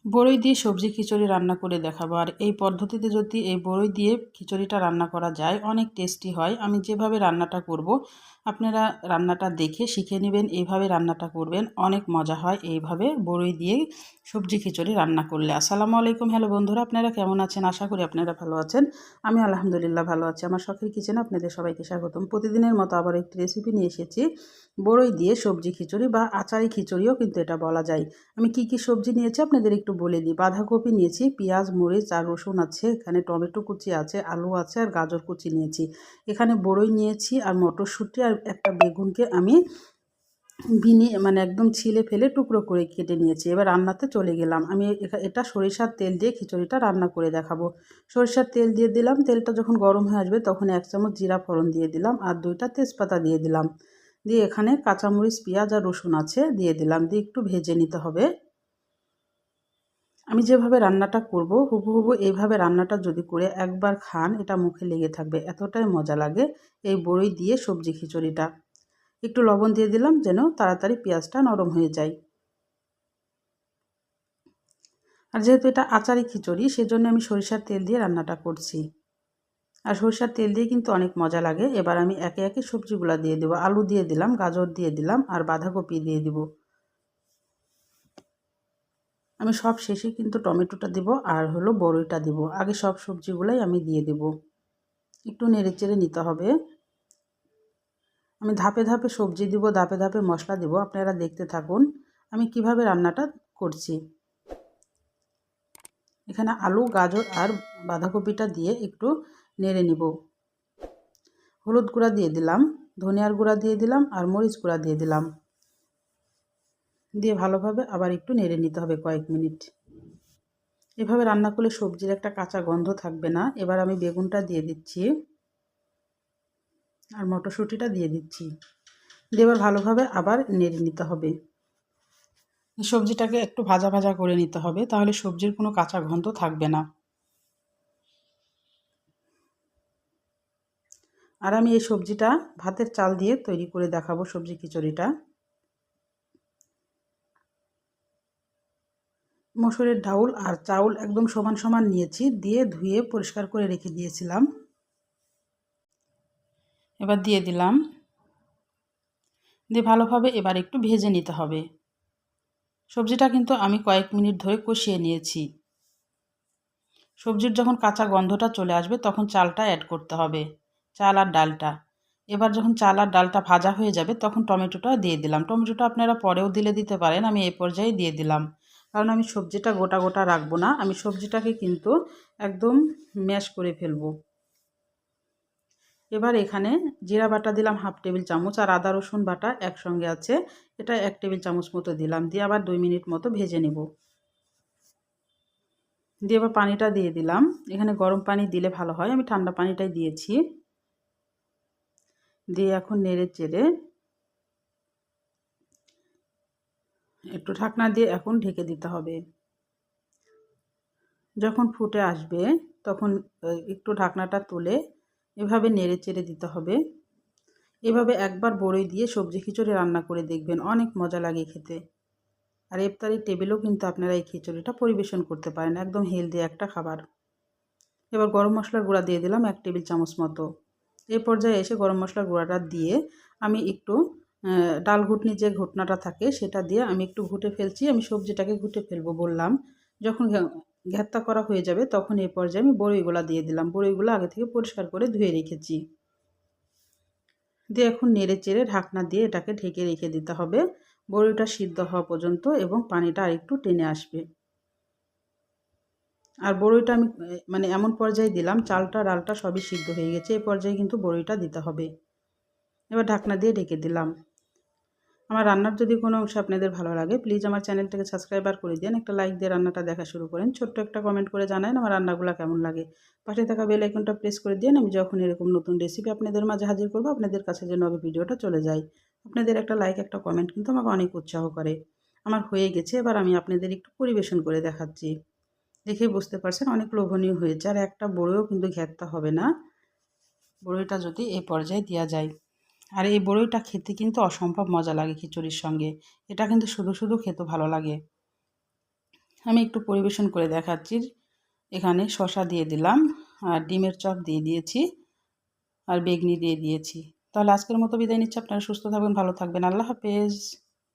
বড়ই দিয়ে সবজি খিচুড়ি রান্না করে দেখাবো। আর এই পদ্ধতিতে যদি এই বড়ই দিয়ে খিচুড়িটা রান্না করা যায় অনেক টেস্টি হয়। আমি যেভাবে রান্নাটা করব আপনারা রান্নাটা দেখে শিখে নেবেন, এইভাবে রান্নাটা করবেন, অনেক মজা হয় এইভাবে বড়ই দিয়ে সবজি খিচুড়ি রান্না করলে। আসসালামু আলাইকুম, হ্যালো বন্ধুরা, আপনারা কেমন আছেন? আশা করি আপনারা ভালো আছেন। আমি আলহামদুলিল্লাহ ভালো আছি। আমার শখের কিচেনে আপনাদের সবাইকে স্বাগতম। প্রতিদিনের মতো আবার একটি রেসিপি নিয়ে এসেছি, বড়ই দিয়ে সবজি খিচুড়ি বা আচারি খিচুড়িও কিন্তু এটা বলা যায়। আমি কি কি সবজি নিয়েছি আপনাদের একটু বলে দিই। বাঁধাকপি নিয়েছি, পেঁয়াজ, মরিচ আর রসুন আছে, এখানে টমেটো কুচি আছে, আলু আছে আর গাজর কুচি নিয়েছি। এখানে বড়ই নিয়েছি আর মটরশুঁটি আর একটা বেগুনকে আমি একদম ছিলে ফেলে টুকরো করে কেটে নিয়েছি। এবার রান্নাতে চলে গেলাম। আমি এটা সরিষার তেল দিয়ে খিচুড়িটা রান্না করে দেখাবো। সরিষার তেল দিয়ে দিলাম, তেলটা যখন গরম হয়ে আসবে তখন 1 চামচ জিরা ফোড়ন দিয়ে দিলাম আর 2টা তেজপাতা দিয়ে দিলাম। দিয়ে এখানে কাঁচামরিচ, পেঁয়াজ আর রসুন আছে দিয়ে দিলাম, দিয়ে একটু ভেজে নিতে হবে। আমি যেভাবে রান্নাটা করব হুবহু এইভাবে রান্নাটা যদি করে একবার খান এটা মুখে লেগে থাকবে, এতটাই মজা লাগে এই বড়ি দিয়ে সবজি খিচুড়িটা। একটু লবণ দিয়ে দিলাম যেন তাড়াতাড়ি পেঁয়াজটা নরম হয়ে যায়। আর যেহেতু এটা আচারি খিচুড়ি সেজন্য আমি সরিষার তেল দিয়ে রান্নাটা করছি। আর সরিষার তেল দিয়ে কিন্তু অনেক মজা লাগে। এবার আমি একে একে সবজিগুলো দিয়ে দেবো। আলু দিয়ে দিলাম, গাজর দিয়ে দিলাম আর বাঁধাকপি দিয়ে দিব। আমি সব শেষে কিন্তু টমেটোটা দিব আর হলো বড়ইটা দিব। আগে সব সবজিগুলাই আমি দিয়ে দেব। একটু নেড়েচেড়ে নিতে হবে। আমি ধাপে ধাপে সবজি দিব, ধাপে ধাপে মশলা দিব, আপনারা দেখতে থাকুন আমি কিভাবে রান্নাটা করছি। এখানে আলু, গাজর আর বাঁধাকপিটা দিয়ে একটু নেড়ে নিব। হলুদ গুঁড়া দিয়ে দিলাম, ধনিয়ার গুঁড়া দিয়ে দিলাম আর মরিচ গুঁড়া দিয়ে দিলাম। দিয়ে ভালোভাবে আবার একটু নেড়ে নিতে হবে কয়েক মিনিট। এভাবে রান্না করলে সবজির একটা কাঁচা গন্ধ থাকবে না। এবার আমি বেগুনটা দিয়ে দিচ্ছি আর মটরশুঁটিটা দিয়ে দিচ্ছি। দিয়ে এবার ভালোভাবে আবার নেড়ে নিতে হবে। সবজিটাকে একটু ভাজা ভাজা করে নিতে হবে, তাহলে সবজির কোনো কাঁচা গন্ধ থাকবে না। আর আমি এই সবজিটা ভাতের চাল দিয়ে তৈরি করে দেখাবো সবজি খিচুড়িটা। মসুরের ডাউল আর চাউল একদম সমান সমান নিয়েছি, দিয়ে ধুয়ে পরিষ্কার করে রেখে দিয়েছিলাম। এবার দিয়ে দিলাম, দিয়ে ভালোভাবে এবার একটু ভেজে নিতে হবে। সবজিটা কিন্তু আমি কয়েক মিনিট ধরে কষিয়ে নিয়েছি। সবজির যখন কাঁচা গন্ধটা চলে আসবে তখন চালটা অ্যাড করতে হবে, চাল আর ডালটা। এবার যখন চাল আর ডালটা ভাজা হয়ে যাবে তখন টমেটোটা দিয়ে দিলাম। টমেটোটা আপনারা পরেও দিতে পারেন, আমি এই পর্যায়ে দিয়ে দিলাম। কারণ আমি সবজিটা গোটা গোটা রাখবো না, আমি সবজিটাকে কিন্তু একদম ম্যাশ করে ফেলবো। এবার এখানে জিরা বাটা দিলাম 1/2 টেবিল চামচ আর আদা রসুন বাটা একসঙ্গে আছে, এটা 1 টেবিল চামচ মতো দিলাম। দিয়ে আবার 2 মিনিট মতো ভেজে নেব। দিয়ে এবার পানিটা দিয়ে দিলাম। এখানে গরম পানি দিলে ভালো হয়, আমি ঠান্ডা পানিটাই দিয়েছি। দিয়ে এখন নেড়ে চেড়ে একটু ঢাকনা দিয়ে এখন ঢেকে দিতে হবে। যখন ফুটে আসবে তখন একটু ঢাকনাটা তুলে এভাবে নেড়ে চেড়ে দিতে হবে। এভাবে একবার বড়ই দিয়ে সবজি খিচুড়ি রান্না করে দেখবেন, অনেক মজা লাগে খেতে। আর ইফতারির টেবিলেও কিন্তু আপনারা এই খিচুড়িটা পরিবেশন করতে পারেন, একদম হেলদি একটা খাবার। এবার গরম মশলার গুঁড়া দিয়ে দিলাম 1 টেবিল চামচ মতো। এই পর্যায়ে এসে গরম মশলার গুঁড়াটা দিয়ে আমি একটু ডাল ঘুটনি যে ঘুটনাটা থাকে সেটা দিয়ে আমি একটু ঘুটে ফেলছি। আমি সবজিটাকে ঘুটে ফেলবো বললাম। যখন ঘ্যাঁত্তা করা হয়ে যাবে তখন এই পর্যায়ে আমি বড়ইগুলা দিয়ে দিলাম। বড়ইগুলো আগে থেকে পরিষ্কার করে ধুয়ে রেখেছি। দিয়ে এখন নেড়ে চেড়ে ঢাকনা দিয়ে এটাকে ঢেকে রেখে দিতে হবে বড়িটা সিদ্ধ হওয়া পর্যন্ত, এবং পানিটা আরেকটু টেনে আসবে। আর বড়ইটা আমি এমন পর্যায়ে দিলাম চালটা ডালটা সবই সিদ্ধ হয়ে গেছে, এই পর্যায়ে কিন্তু বড়ইটা দিতে হবে। এবার ঢাকনা দিয়ে ঢেকে দিলাম। আমার রান্নার যদি কোনো অংশ আপনাদের ভালো লাগে প্লিজ আমার চ্যানেলটাকে সাবস্ক্রাইব করে দিন, একটা লাইক দিয়ে রান্নাটা দেখা শুরু করেন, ছোট্ট একটা কমেন্ট করে জানান আমার রান্নাগুলো কেমন লাগে। পাশে থাকা বেল আইকনটা প্রেস করে দিন, আমি যখন এরকম নতুন রেসিপি আপনাদের মাঝে হাজির করব আপনাদের কাছে যেন আগে ভিডিওটা চলে যায়। আপনাদের একটা লাইক একটা কমেন্ট কিন্তু আমাকে অনেক উৎসাহ করে। আমার হয়ে গেছে, এবার আমি আপনাদের একটু পরিবেশন করে দেখাচ্ছি। দেখেই বুঝতে পারছেন অনেক লোভনীয় হয়েছে, আর একটা বড়ইও কিন্তু ঘেঁটতে হবে না বড়ইটা যদি এই পর্যায়ে দেওয়া যায়। আর এই বড়ইটা খেতে কিন্তু অসম্ভব মজা লাগে খিচুড়ির সঙ্গে, এটা কিন্তু শুধু শুধু খেতে ভালো লাগে। আমি একটু পরিবেশন করে দেখাচ্ছি। এখানে শসা দিয়ে দিলাম, আর ডিমের চপ দিয়ে দিয়েছি, আর বেগনি দিয়ে দিয়েছি। তাহলে আজকের মতো বিদায় নিচ্ছি। আপনারা সুস্থ থাকবেন, ভালো থাকবেন। আল্লাহ হাফেজ।